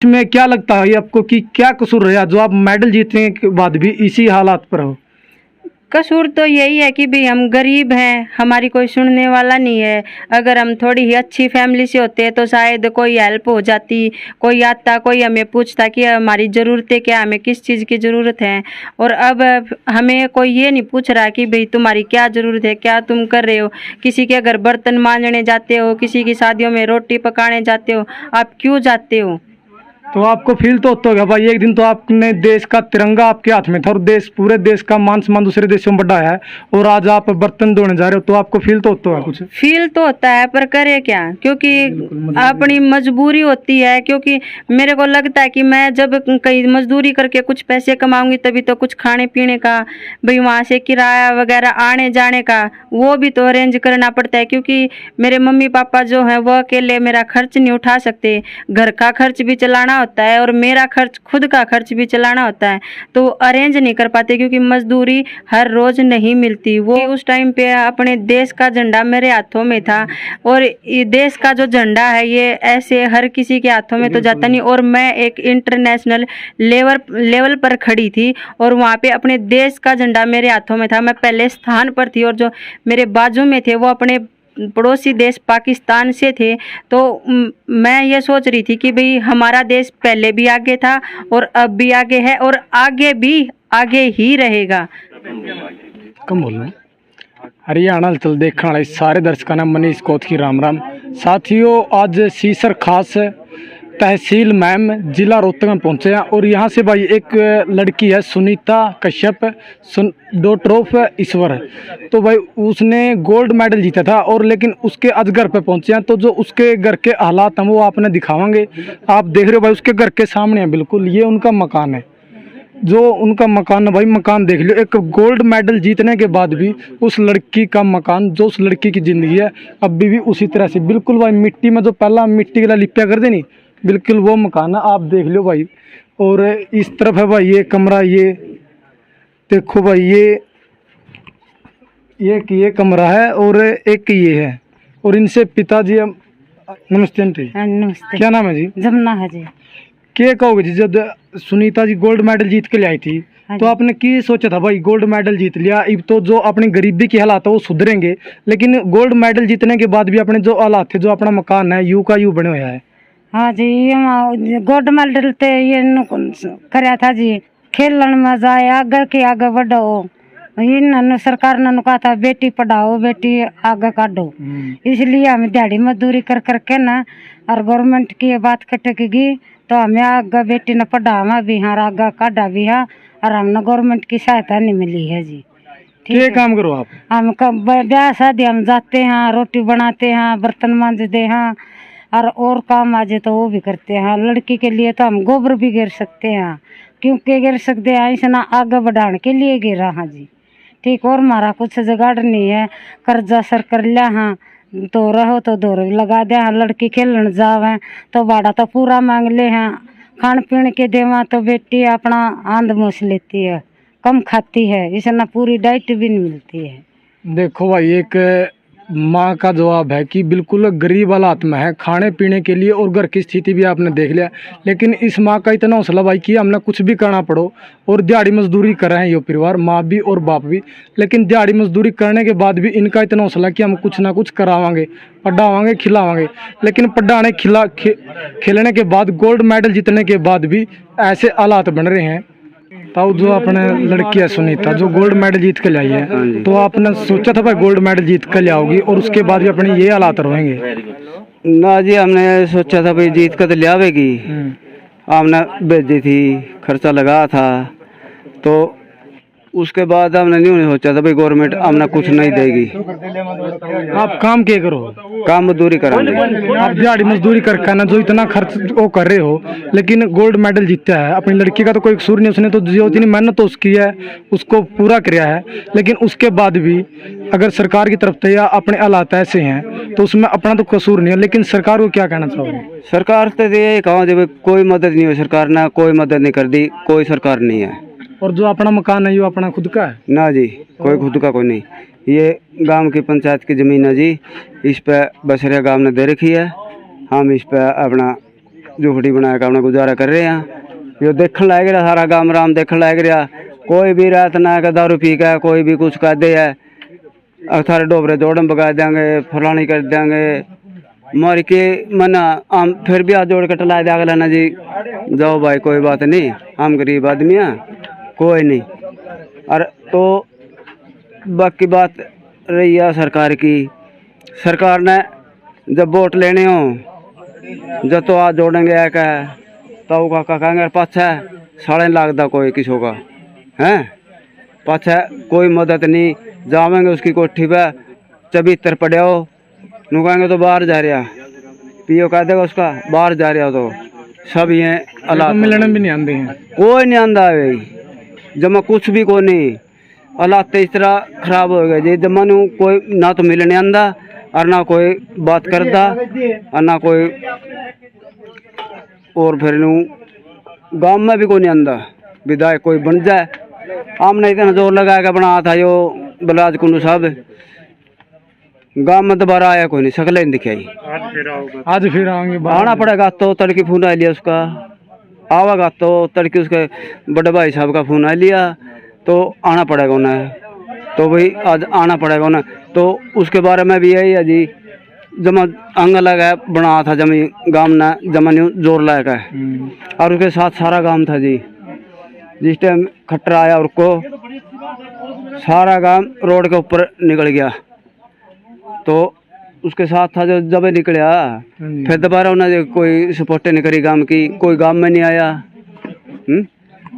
इसमें क्या लगता है आपको कि क्या कसूर रहा जो आप मेडल जीतने के बाद भी इसी हालात पर हो? कसूर तो यही है कि भाई हम गरीब हैं, हमारी कोई सुनने वाला नहीं है। अगर हम थोड़ी ही अच्छी फैमिली से होते तो शायद कोई हेल्प हो जाती, कोई आता, कोई हमें पूछता कि हमारी ज़रूरतें क्या, हमें किस चीज़ की ज़रूरत है। और अब हमें कोई ये नहीं पूछ रहा कि भाई तुम्हारी क्या ज़रूरत है, क्या तुम कर रहे हो। किसी के घर बर्तन मांजने जाते हो, किसी की शादियों में रोटी पकाने जाते हो, आप क्यों जाते हो? तो आपको फील तो होता होगा भाई, एक दिन तो आपने देश का तिरंगा आपके हाथ में था और देश पूरे देश का मान सम्मान दूसरे देशों में बढ़ाया है और आज आप बर्तन धोने जा रहे हो, तो आपको फील तो होता होगा कुछ? फील तो होता है, पर करे क्या, क्योंकि अपनी मजबूरी होती है। क्योंकि मेरे को लगता है कि मैं जब कहीं मजदूरी करके कुछ पैसे कमाऊंगी तभी तो कुछ खाने पीने का, भाई वहाँ से किराया वगैरह आने जाने का वो भी तो अरेंज करना पड़ता है। क्योंकि मेरे मम्मी पापा जो हैं वो अकेले मेरा खर्च नहीं उठा सकते, घर का खर्च भी चलाना होता है और मेरा खर्च, खुद का खर्च भी चलाना होता है, तो अरेंज नहीं कर पाते क्योंकि मजदूरी हर रोज नहीं मिलती। वो उस टाइम पे अपने देश का झंडा मेरे हाथों में था और ये देश का जो झंडा है ये ऐसे हर किसी के हाथों में तो जाता नहीं। और मैं एक इंटरनेशनल लेवल पर खड़ी थी और वहाँ पे अपने देश का झंडा मेरे हाथों में था, मैं पहले स्थान पर थी। और जो मेरे बाजू में थे वो अपने पड़ोसी देश पाकिस्तान से थे। तो मैं ये सोच रही थी कि भाई हमारा देश पहले भी आगे था और अब भी आगे है और आगे भी आगे ही रहेगा। कम बोल रहे हरियाणा चल देखने वाले सारे दर्शकों ने मनीष कोत की राम राम। साथियों, आज सीसर खास तहसील मैम जिला रोहतक में पहुंचे हैं और यहाँ से भाई एक लड़की है सुनीता कश्यप, डॉटर ऑफ ईश्वर, तो भाई उसने गोल्ड मेडल जीता था और लेकिन उसके आज घर पे पहुंचे हैं। तो जो उसके घर के हालात हैं वो आपने दिखावांगे। आप देख रहे हो भाई उसके घर के सामने है, बिल्कुल ये उनका मकान है, जो उनका मकान है भाई, मकान देख लो। एक गोल्ड मेडल जीतने के बाद भी उस लड़की का मकान, जो उस लड़की की ज़िंदगी है अभी भी उसी तरह से बिल्कुल भाई मिट्टी में, जो पहला मिट्टी का लिपिया कर देनी, बिल्कुल वो मकान है, आप देख लो भाई। और इस तरफ है भाई ये कमरा, ये देखो भाई, ये कमरा है और एक ये है। और इनसे पिताजी, नमस्ते आंटी। नमस्ते। क्या नाम है जी? जमुना है जी। क्या कहोगे जी, जब सुनीता जी गोल्ड मेडल जीत के ले आई थी तो आपने की सोचा था भाई गोल्ड मेडल जीत लिया, अब तो जो अपनी गरीबी के हालात है वो सुधरेंगे, लेकिन गोल्ड मेडल जीतने के बाद भी अपने जो हालात थे, जो अपना मकान है यू का यू बने हुआ है। हाँ जी, गोल्ड मेडल ते ये कराया था जी, खेलन में जाए आगे के आगे बढ़ो। इन सरकार ने कहा था बेटी पढ़ाओ बेटी आगे काढ़ो, इसलिए हम दिहाड़ी मजदूरी कर करके ना, और गवर्नमेंट की ये बात खटकेगी तो हमें आगे बेटी ने पढ़ावा भी हाँ, आगे काढ़ा भी हाँ, और हमने गवर्नमेंट की सहायता नहीं मिली है जी। क्या काम करो आप? हम ब्याह शादी हम जाते हैं, रोटी बनाते हैं, बर्तन मांजते हैं, और काम आ जाए तो वो भी करते हैं। लड़की के लिए तो हम गोबर भी गिर सकते हैं, क्योंकि गिर सकते हैं इसना आगे बढ़ाने के लिए गिरा। हाँ जी ठीक। और हमारा कुछ जुगाड़ नहीं है, कर्जा सर कर लिया हाँ, तो रहो तो दौर लगा दे हाँ, लड़की खेलन जावे तो भाड़ा तो पूरा मांग ले हैं, खान पीने के देवा तो बेटी अपना आंध मोस लेती है, कम खाती है, इसना पूरी डाइट भी नहीं मिलती है। देखो भाई, एक माँ का जवाब है कि बिल्कुल गरीब हालात में है खाने पीने के लिए, और घर की स्थिति भी आपने देख लिया, लेकिन इस माँ का इतना हौसला भाई कि हमने कुछ भी करना पड़ो और दिहाड़ी मजदूरी कर रहे हैं ये परिवार, माँ भी और बाप भी, लेकिन दिहाड़ी मजदूरी करने के बाद भी इनका इतना हौसला कि हम कुछ ना कुछ करावांगे, पढ़ावांगे, खिलावांगे। लेकिन पढ़ाने खिलाने के बाद, गोल्ड मेडल जीतने के बाद भी ऐसे हालात बन रहे हैं। ताऊ, जो अपने लड़की है सुनीता जो गोल्ड मेडल जीत के लाई है, तो आपने सोचा था भाई गोल्ड मेडल जीत के ले आओगी और उसके बाद भी अपने ये हालात रहेंगे? ना जी, हमने सोचा था भाई जीत कर तो ले आवेगी, हमने भेजी थी, खर्चा लगा था, तो उसके बाद हमने नहीं सोचा था भाई गवर्नमेंट हमने कुछ नहीं देगी। आप काम क्या करो? काम मजदूरी कराएंगे। आप दिहाड़ी मजदूरी करके ना जो इतना खर्च वो कर रहे हो, लेकिन गोल्ड मेडल जीता है, अपनी लड़की का तो कोई कसूर नहीं, उसने तो जो इतनी मेहनत तो उसकी है उसको पूरा किया है, लेकिन उसके बाद भी अगर सरकार की तरफ से या अपने हालात ऐसे हैं तो उसमें अपना तो कसूर नहीं है, लेकिन सरकार को क्या कहना चाहोगे? सरकार तो ये कहा जब कोई मदद नहीं हो, सरकार ने कोई मदद नहीं कर दी, कोई सरकार नहीं है। और जो अपना मकान है वो अपना खुद का है? ना जी, कोई खुद का कोई नहीं, ये गांव की पंचायत की जमीन है जी, इस पे बसरिया गांव ने दे रखी है, हम इस पे अपना झोपड़ी बना के अपना गुजारा कर रहे हैं। जो देखने लग रहा सारा गांव राम देखने लग रहा, कोई भी रात ना का दारू पी का कोई भी कुछ कर दे है, अक्सर डोबरे जोड़म बगा देंगे, फलानी कर देंगे, मर के मना हम फिर भी हाथ जोड़ के टला दे अगला ना जी जाओ भाई कोई बात नहीं, हम गरीब आदमी हैं, कोई नहीं। और तो बाकी बात रही है सरकार की, सरकार ने जब वोट लेने हो जब तो हाथ जोड़ेंगे एक है तो का कहेंगे पाछे साढ़े लाख दा कोई किसी का है, पाछे कोई मदद नहीं, जावेंगे उसकी कोठी पे चबीतर पड़े हो नू कहेंगे तो बाहर जा रहा, पीओ कह देगा उसका बाहर जा रहा, तो सब ये हालात मिलने भी नहीं आते हैं, कोई नहीं आंदा है जमा कुछ भी को नहीं, हालात इस तरह खराब हो गए जी जमा नू कोई ना तो मिलने आंदा और ना कोई बात करता और ना कोई, और फिर नू गांव में भी कोई नहीं आंदा, विधायक कोई बन जाए, हमने इतना जोर लगा के बना था जो बलराज कुंडू साहब, गांव में दोबारा आया कोई नहीं, शकल नहीं दिखाई। आज फिर आएंगे आना पड़ेगा, तो तड़की फोन आ लिया उसका, आवागा तो तड़की उसके बड़े भाई साहब का फोन आ लिया, तो आना पड़ेगा उन्हें, तो भाई आज आना पड़ेगा उन्हें। तो उसके बारे में भी यही है जी, जमा अंग लगा बना था जमी गांव ने जमा जोर लगा है, और उसके साथ सारा गांव था जी, जिस टाइम खट्टर आया उसको सारा गांव रोड के ऊपर निकल गया, तो उसके साथ था जो जब निकला फिर दोबारा उन्होंने कोई सपोर्ट नहीं करी गांव की, कोई गांव में नहीं आया।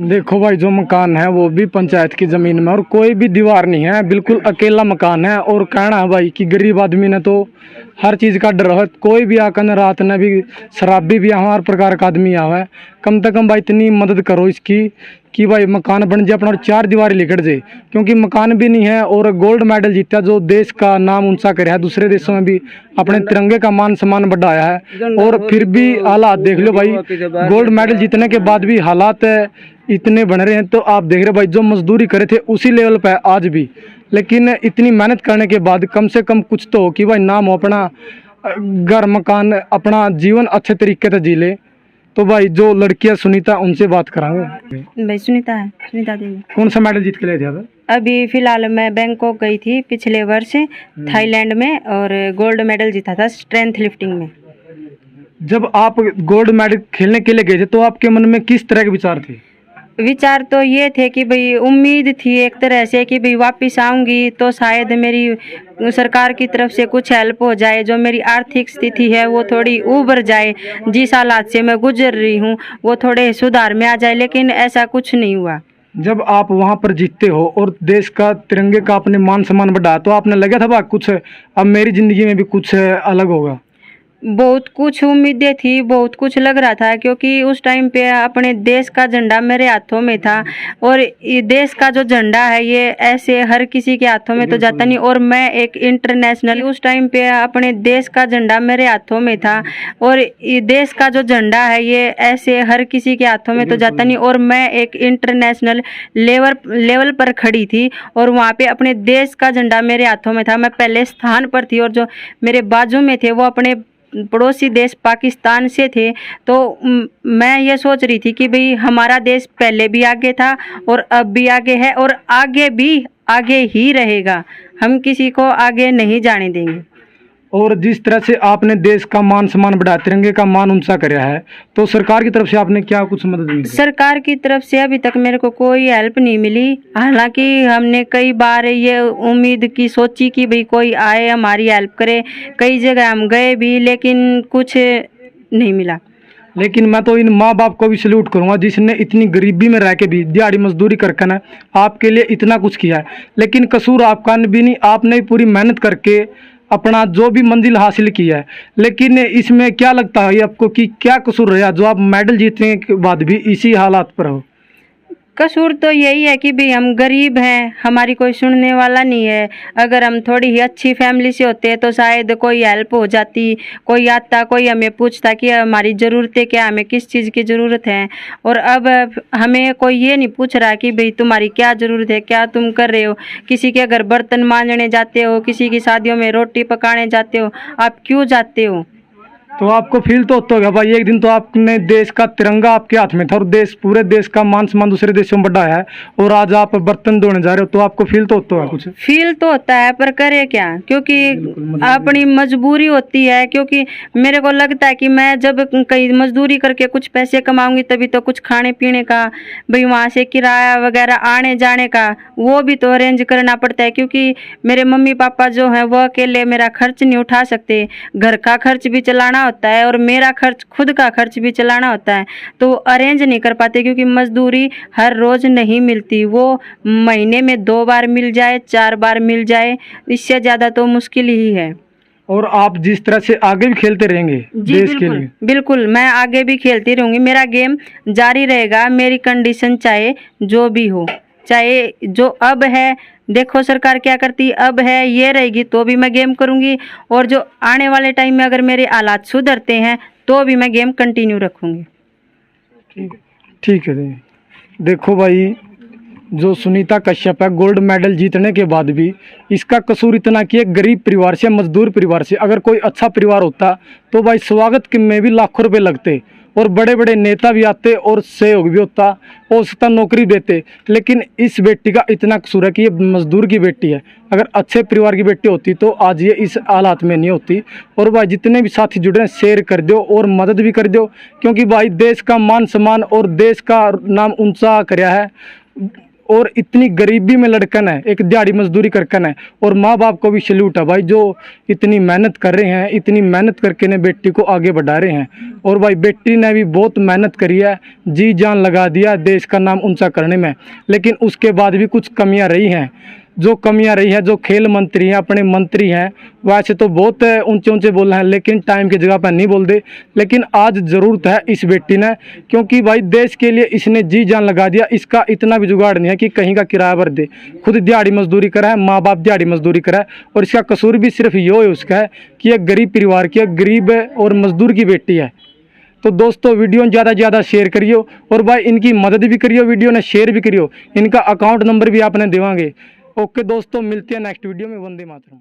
देखो भाई जो मकान है वो भी पंचायत की जमीन में और कोई भी दीवार नहीं है, बिल्कुल अकेला मकान है, और कहना है भाई कि गरीब आदमी ने तो हर चीज़ का डर है, कोई भी आकर रात ने भी शराबी भी हर प्रकार का आदमी आवा है, कम से कम भाई इतनी मदद करो इसकी कि भाई मकान बन जाए अपना और चार दीवारी लिखट जाए, क्योंकि मकान भी नहीं है और गोल्ड मेडल जीता जो देश का नाम ऊंचा कर है, दूसरे देशों में भी अपने तिरंगे का मान सम्मान बढ़ाया है, और फिर भी हालात देख लो भाई, गोल्ड मेडल जीतने के बाद भी हालात इतने बन रहे हैं। तो आप देख रहे भाई जो मजदूरी करे थे उसी लेवल पे आज भी, लेकिन इतनी मेहनत करने के बाद कम से कम कुछ तो हो कि भाई नाम हो अपना घर मकान अपना जीवन अच्छे तरीके से जी ले। तो भाई जो लड़कियां सुनीता उनसे बात करांगे। भाई सुनीता है, सुनीता देवी। कौन सा मेडल जीत के लिए थे आप? अभी फिलहाल मैं बैंकॉक गई थी पिछले वर्ष थाईलैंड में, और गोल्ड मेडल जीता था स्ट्रेंथ लिफ्टिंग में। जब आप गोल्ड मेडल खेलने के लिए गए थे तो आपके मन में किस तरह के विचार थे? विचार तो ये थे कि भाई उम्मीद थी एक तरह से कि भाई वापस आऊंगी तो शायद मेरी सरकार की तरफ से कुछ हेल्प हो जाए, जो मेरी आर्थिक स्थिति है वो थोड़ी उभर जाए, जिस हालात से मैं गुजर रही हूँ वो थोड़े सुधार में आ जाए, लेकिन ऐसा कुछ नहीं हुआ। जब आप वहाँ पर जीतते हो और देश का तिरंगे का अपने मान सम्मान बढ़ाया तो आपने लगा था भाई कुछ अब मेरी जिंदगी में भी कुछ अलग होगा? बहुत कुछ उम्मीदें थी, बहुत कुछ लग रहा था, क्योंकि उस टाइम पे अपने देश का झंडा मेरे हाथों में था, और ये देश का जो झंडा है ये ऐसे हर किसी के हाथों में तो जाता नहीं, और मैं एक इंटरनेशनल, उस टाइम पे अपने देश का झंडा मेरे हाथों में था, और ये देश का जो झंडा है ये ऐसे हर किसी के हाथों में तो जाता नहीं, और मैं एक इंटरनेशनल लेवल पर खड़ी थी, और वहाँ पे अपने देश का झंडा मेरे हाथों में था, मैं पहले स्थान पर थी, और जो मेरे बाजू में थे वो अपने पड़ोसी देश पाकिस्तान से थे। तो मैं ये सोच रही थी कि भाई हमारा देश पहले भी आगे था और अब भी आगे है और आगे भी आगे ही रहेगा, हम किसी को आगे नहीं जाने देंगे। और जिस तरह से आपने देश का मान सम्मान बढ़ाया, तिरंगे का मान ऊंचा कराया है, तो सरकार की तरफ से आपने क्या कुछ मदद मिली? सरकार की तरफ से अभी तक मेरे को कोई हेल्प नहीं मिली। हालांकि हमने कई बार ये उम्मीद की सोची कि भाई कोई आए हमारी हेल्प करे, कई जगह हम गए भी लेकिन कुछ नहीं मिला। लेकिन मैं तो इन माँ बाप को भी सल्यूट करूंगा जिसने इतनी गरीबी में रह के भी दिहाड़ी मजदूरी करके ना आपके लिए इतना कुछ किया है, लेकिन कसूर आपका भी नहीं, आपने पूरी मेहनत करके अपना जो भी मंजिल हासिल किया है। लेकिन इसमें क्या लगता है आपको कि क्या कसूर रहा जो आप मेडल जीतने के बाद भी इसी हालात पर हो? कसूर तो यही है कि भाई हम गरीब हैं, हमारी कोई सुनने वाला नहीं है। अगर हम थोड़ी ही अच्छी फैमिली से होते तो शायद कोई हेल्प हो जाती, कोई आता, कोई हमें पूछता कि हमारी ज़रूरतें क्या, हमें किस चीज़ की ज़रूरत है। और अब हमें कोई ये नहीं पूछ रहा कि भाई तुम्हारी क्या ज़रूरत है, क्या तुम कर रहे हो। किसी के घर बर्तन मांजने जाते हो, किसी की शादियों में रोटी पकाने जाते हो, आप क्यों जाते हो? तो आपको फील तो होता होगा भाई, एक दिन तो आपने देश का तिरंगा आपके हाथ में था और देश पूरे देश का मान सम्मान दूसरे देशों में बढ़ाया है, और आज आप बर्तन धोने जा रहे हो, तो आपको फील तो होता होगा कुछ। फील तो होता है, पर करे क्या, क्योंकि अपनी मजबूरी होती है। क्योंकि मेरे को लगता है कि मैं जब कहीं मजदूरी करके कुछ पैसे कमाऊंगी तभी तो कुछ खाने पीने का, भाई वहाँ से किराया वगैरह आने जाने का वो भी तो अरेंज करना पड़ता है। क्योंकि मेरे मम्मी पापा जो हैं वो अकेले मेरा खर्च नहीं उठा सकते, घर का खर्च भी चलाना होता है और मेरा खर्च, खुद का खर्च भी चलाना होता है, तो अरेंज नहीं कर पाते। क्योंकि मजदूरी हर रोज नहीं मिलती, वो महीने में 2 बार मिल जाए, 4 बार मिल जाए, इससे ज्यादा तो मुश्किल ही है। और आप जिस तरह से आगे भी खेलते रहेंगे देश के लिए। बिल्कुल मैं आगे भी खेलती रहूंगी, मेरा गेम जारी रहेगा। मेरी कंडीशन चाहे जो भी हो, चाहे जो अब है, देखो सरकार क्या करती, अब है ये रहेगी तो भी मैं गेम करूंगी, और जो आने वाले टाइम में अगर मेरे हालात सुधरते हैं तो भी मैं गेम कंटिन्यू रखूंगी। ठीक है देखो भाई, जो सुनीता कश्यप है, गोल्ड मेडल जीतने के बाद भी इसका कसूर इतना कि एक गरीब परिवार से, मजदूर परिवार से, अगर कोई अच्छा परिवार होता तो भाई स्वागत में भी लाखों रुपए लगते और बड़े बड़े नेता भी आते और सहयोग भी होता, औसतन नौकरी देते। लेकिन इस बेटी का इतना कसूर है कि ये मजदूर की बेटी है, अगर अच्छे परिवार की बेटी होती तो आज ये इस हालात में नहीं होती। और भाई जितने भी साथी जुड़े हैं शेयर कर दो और मदद भी कर दो, क्योंकि भाई देश का मान सम्मान और देश का नाम ऊंचा कराया है, और इतनी गरीबी में लड़कन है, एक दिहाड़ी मजदूरी करकन है, और माँ बाप को भी सैल्यूट है भाई, जो इतनी मेहनत कर रहे हैं, इतनी मेहनत करके ने बेटी को आगे बढ़ा रहे हैं। और भाई बेटी ने भी बहुत मेहनत करी है, जी जान लगा दिया देश का नाम ऊंचा करने में, लेकिन उसके बाद भी कुछ कमियां रही हैं। जो कमियां रही है, जो खेल मंत्री हैं, अपने मंत्री हैं, वैसे तो बहुत ऊंचे ऊंचे बोल रहे हैं लेकिन टाइम की जगह पर नहीं बोलते। लेकिन आज ज़रूरत है इस बेटी ने, क्योंकि भाई देश के लिए इसने जी जान लगा दिया। इसका इतना भी जुगाड़ नहीं है कि कहीं का किराया भर दे, खुद दिहाड़ी मजदूरी करा है, माँ बाप दिहाड़ी मजदूरी करा है, और इसका कसूर भी सिर्फ ये है उसका है कि एक गरीब परिवार की, गरीब और मजदूर की बेटी है। तो दोस्तों वीडियो ज़्यादा से ज़्यादा शेयर करियो, और भाई इनकी मदद भी करियो, वीडियो ने शेयर भी करियो, इनका अकाउंट नंबर भी आपने देवांगे। ओके दोस्तों, मिलते हैं नेक्स्ट वीडियो में। वंदे मातरम।